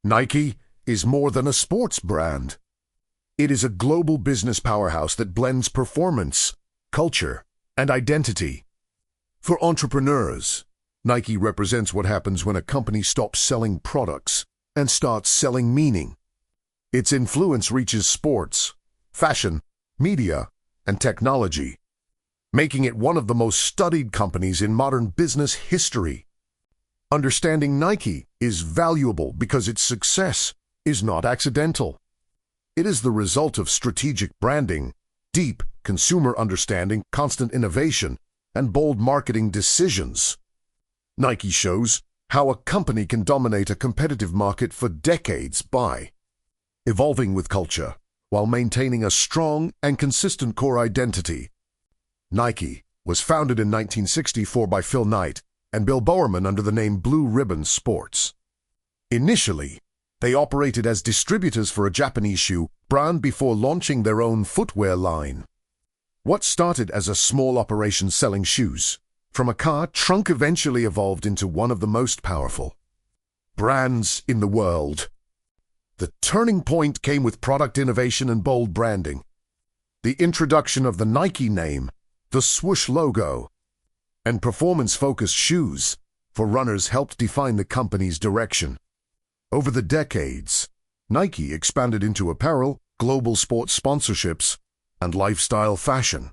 Nike is more than a sports brand. It is a global business powerhouse that blends performance, culture, and identity. For entrepreneurs, Nike represents what happens when a company stops selling products and starts selling meaning. Its influence reaches sports, fashion, media, and technology, making it one of the most studied companies in modern business history. Understanding Nike is valuable because its success is not accidental. It is the result of strategic branding, deep consumer understanding, constant innovation, and bold marketing decisions. Nike shows how a company can dominate a competitive market for decades by evolving with culture while maintaining a strong and consistent core identity. Nike was founded in 1964 by Phil Knight and Bill Bowerman under the name Blue Ribbon Sports. Initially, they operated as distributors for a Japanese shoe brand before launching their own footwear line. What started as a small operation selling shoes from a car trunk eventually evolved into one of the most powerful brands in the world. The turning point came with product innovation and bold branding. The introduction of the Nike name, the swoosh logo, and performance-focused shoes for runners helped define the company's direction. Over the decades, Nike expanded into apparel, global sports sponsorships, and lifestyle fashion,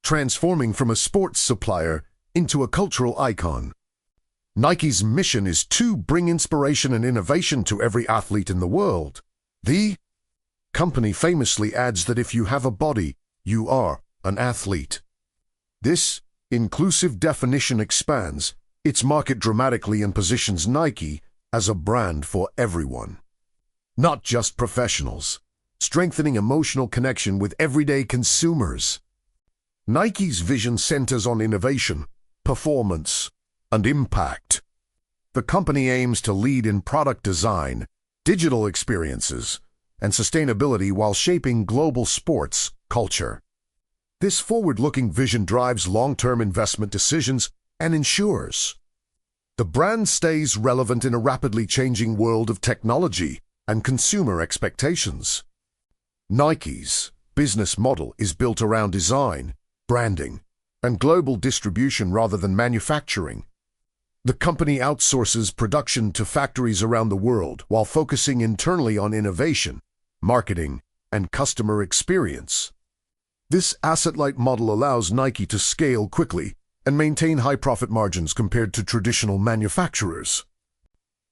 transforming from a sports supplier into a cultural icon. Nike's mission is to bring inspiration and innovation to every athlete in the world. The company famously adds that if you have a body, you are an athlete. This inclusive definition expands its market dramatically and positions Nike as a brand for everyone, not just professionals, strengthening emotional connection with everyday consumers. Nike's vision centers on innovation, performance, and impact. The company aims to lead in product design, digital experiences, and sustainability while shaping global sports culture. This forward-looking vision drives long-term investment decisions and ensures the brand stays relevant in a rapidly changing world of technology and consumer expectations. Nike's business model is built around design, branding, and global distribution rather than manufacturing. The company outsources production to factories around the world while focusing internally on innovation, marketing, and customer experience. This asset-light model allows Nike to scale quickly and maintain high profit margins compared to traditional manufacturers.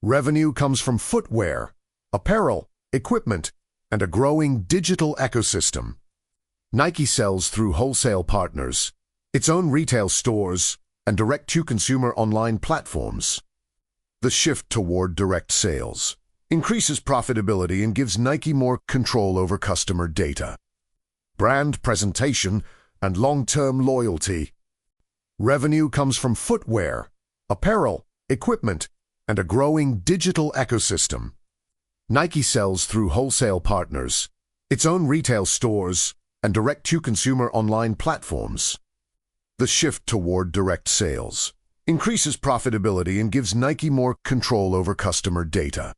Revenue comes from footwear, apparel, equipment, and a growing digital ecosystem. Nike sells through wholesale partners, its own retail stores, and direct-to-consumer online platforms. The shift toward direct sales increases profitability and gives Nike more control over customer data, brand presentation, and long-term loyalty. Revenue comes from footwear, apparel, equipment, and a growing digital ecosystem. Nike sells through wholesale partners, its own retail stores, and direct-to-consumer online platforms. The shift toward direct sales increases profitability and gives Nike more control over customer data,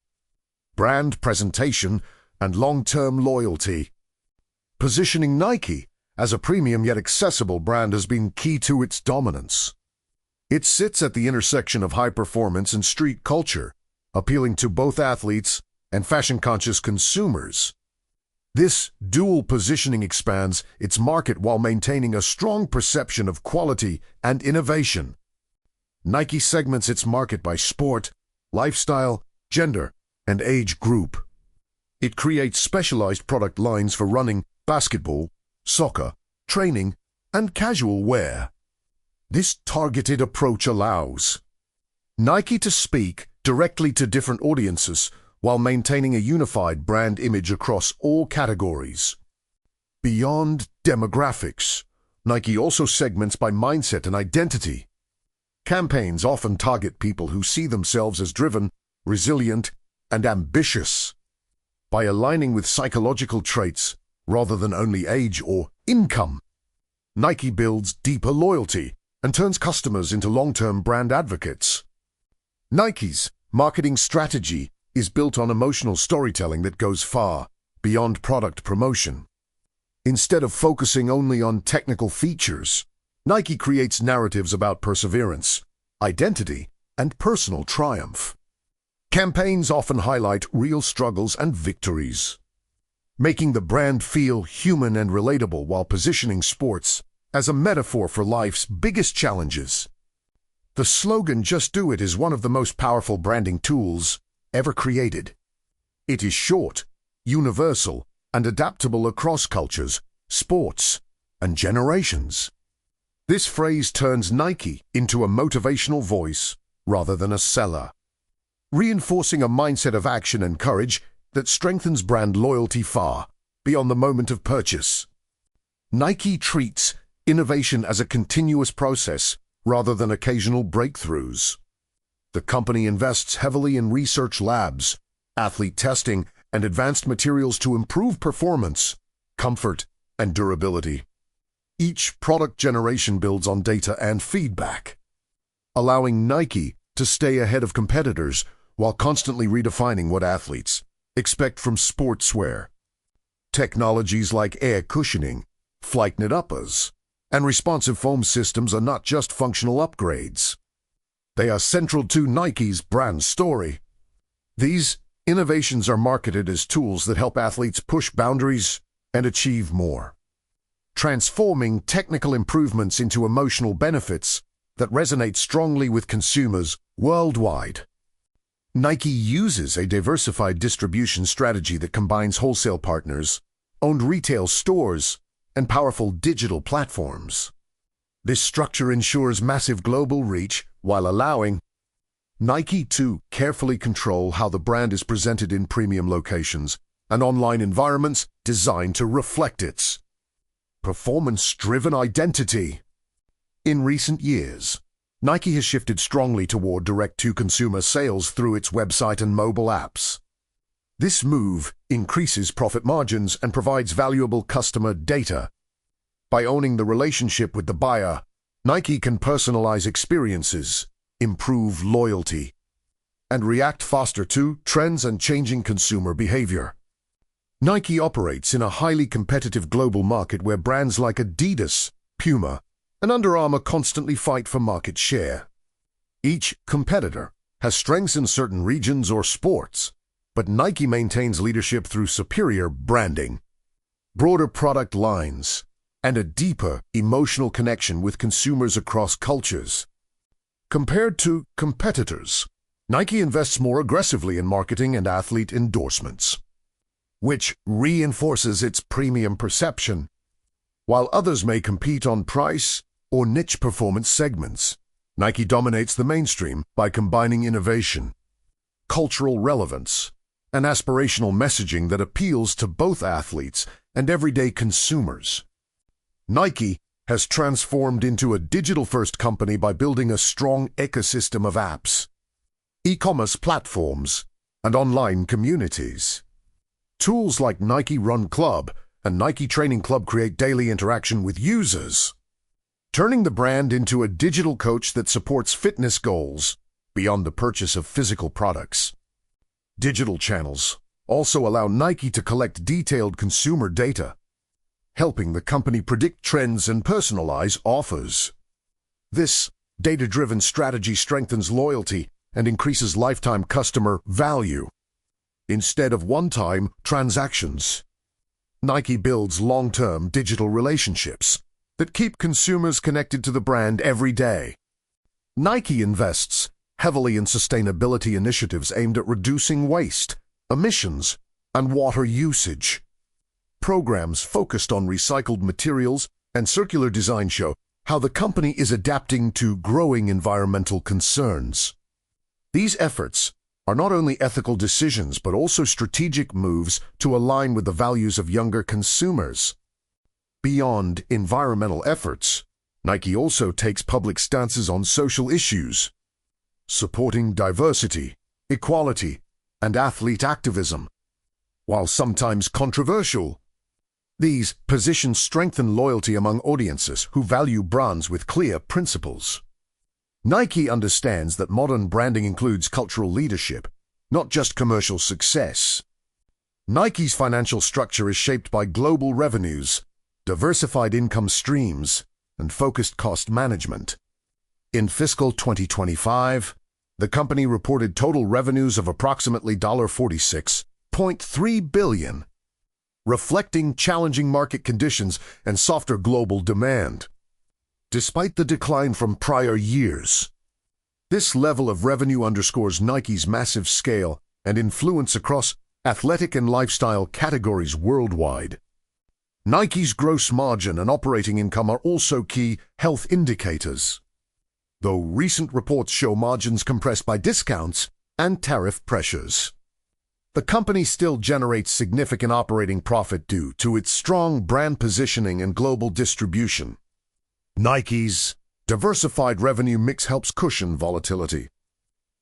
brand presentation, and long-term loyalty. Positioning Nike as a premium yet accessible brand has been key to its dominance. It sits at the intersection of high performance and street culture, appealing to both athletes and fashion-conscious consumers. This dual positioning expands its market while maintaining a strong perception of quality and innovation. Nike segments its market by sport, lifestyle, gender, and age group. It creates specialized product lines for running, basketball, soccer, training, and casual wear. This targeted approach allows Nike to speak directly to different audiences while maintaining a unified brand image across all categories. Beyond demographics, Nike also segments by mindset and identity. Campaigns often target people who see themselves as driven, resilient, and ambitious. By aligning with psychological traits rather than only age or income, Nike builds deeper loyalty and turns customers into long-term brand advocates. Nike's marketing strategy is built on emotional storytelling that goes far beyond product promotion. Instead of focusing only on technical features, Nike creates narratives about perseverance, identity, and personal triumph. Campaigns often highlight real struggles and victories, making the brand feel human and relatable while positioning sports as a metaphor for life's biggest challenges. The slogan "Just Do It" is one of the most powerful branding tools ever created. It is short, universal, and adaptable across cultures, sports, and generations. This phrase turns Nike into a motivational voice rather than a seller, reinforcing a mindset of action and courage that strengthens brand loyalty far beyond the moment of purchase. Nike treats innovation as a continuous process rather than occasional breakthroughs. The company invests heavily in research labs, athlete testing, and advanced materials to improve performance, comfort, and durability. Each product generation builds on data and feedback, allowing Nike to stay ahead of competitors while constantly redefining what athletes expect from sportswear. Technologies like air cushioning, flight knit uppers, and responsive foam systems are not just functional upgrades. They are central to Nike's brand story. These innovations are marketed as tools that help athletes push boundaries and achieve more, transforming technical improvements into emotional benefits that resonate strongly with consumers worldwide. Nike uses a diversified distribution strategy that combines wholesale partners, owned retail stores, and powerful digital platforms. This structure ensures massive global reach while allowing Nike to carefully control how the brand is presented in premium locations and online environments designed to reflect its performance-driven identity. In recent years, Nike has shifted strongly toward direct-to-consumer sales through its website and mobile apps. This move increases profit margins and provides valuable customer data. By owning the relationship with the buyer, Nike can personalize experiences, improve loyalty, and react faster to trends and changing consumer behavior. Nike operates in a highly competitive global market where brands like Adidas, Puma, and Under Armour constantly fight for market share. Each competitor has strengths in certain regions or sports, but Nike maintains leadership through superior branding, broader product lines, and a deeper emotional connection with consumers across cultures. Compared to competitors, Nike invests more aggressively in marketing and athlete endorsements, which reinforces its premium perception. While others may compete on price or niche performance segments, Nike dominates the mainstream by combining innovation, cultural relevance, and aspirational messaging that appeals to both athletes and everyday consumers. Nike has transformed into a digital-first company by building a strong ecosystem of apps, e-commerce platforms, and online communities. Tools like Nike Run Club and Nike Training Club create daily interaction with users, turning the brand into a digital coach that supports fitness goals beyond the purchase of physical products. Digital channels also allow Nike to collect detailed consumer data, helping the company predict trends and personalize offers. This data-driven strategy strengthens loyalty and increases lifetime customer value. Instead of one-time transactions, Nike builds long-term digital relationships that keep consumers connected to the brand every day. Nike invests heavily in sustainability initiatives aimed at reducing waste, emissions, and water usage. Programs focused on recycled materials and circular design show how the company is adapting to growing environmental concerns. These efforts are not only ethical decisions but also strategic moves to align with the values of younger consumers. Beyond environmental efforts, Nike also takes public stances on social issues, supporting diversity, equality, and athlete activism. While sometimes controversial, these positions strengthen loyalty among audiences who value brands with clear principles. Nike understands that modern branding includes cultural leadership, not just commercial success. Nike's financial structure is shaped by global revenues, diversified income streams, and focused cost management. In fiscal 2025, the company reported total revenues of approximately $46.3 billion, reflecting challenging market conditions and softer global demand. Despite the decline from prior years, this level of revenue underscores Nike's massive scale and influence across athletic and lifestyle categories worldwide. Nike's gross margin and operating income are also key health indicators, though recent reports show margins compressed by discounts and tariff pressures. The company still generates significant operating profit due to its strong brand positioning and global distribution. Nike's diversified revenue mix helps cushion volatility,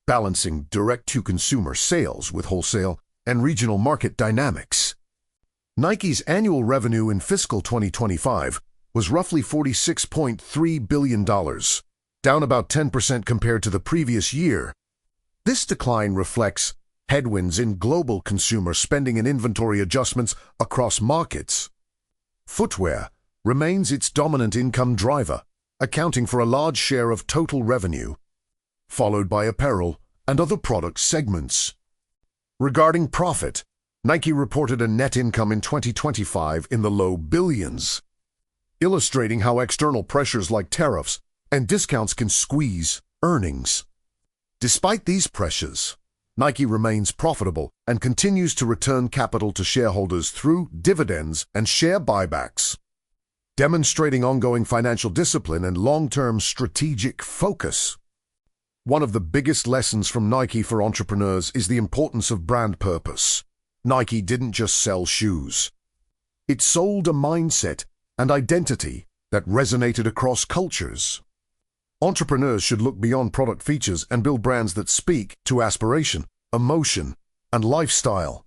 balancing direct-to-consumer sales with wholesale and regional market dynamics. Nike's annual revenue in fiscal 2025 was roughly $46.3 billion, down about 10% compared to the previous year. This decline reflects headwinds in global consumer spending and inventory adjustments across markets. Footwear remains its dominant income driver, accounting for a large share of total revenue, followed by apparel and other product segments. Regarding profit, Nike reported a net income in 2025 in the low billions, illustrating how external pressures like tariffs and discounts can squeeze earnings. Despite these pressures, Nike remains profitable and continues to return capital to shareholders through dividends and share buybacks, demonstrating ongoing financial discipline and long-term strategic focus. One of the biggest lessons from Nike for entrepreneurs is the importance of brand purpose. Nike didn't just sell shoes. It sold a mindset and identity that resonated across cultures. Entrepreneurs should look beyond product features and build brands that speak to aspiration, emotion, and lifestyle.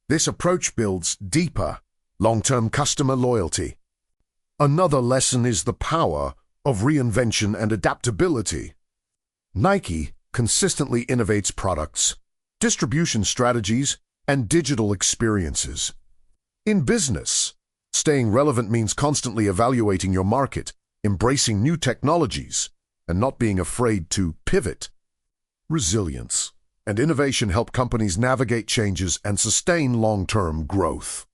This approach builds deeper, long-term customer loyalty. Another lesson is the power of reinvention and adaptability. Nike consistently innovates products, distribution strategies, and digital experiences. In business, staying relevant means constantly evaluating your market, embracing new technologies, and not being afraid to pivot. Resilience and innovation help companies navigate changes and sustain long-term growth.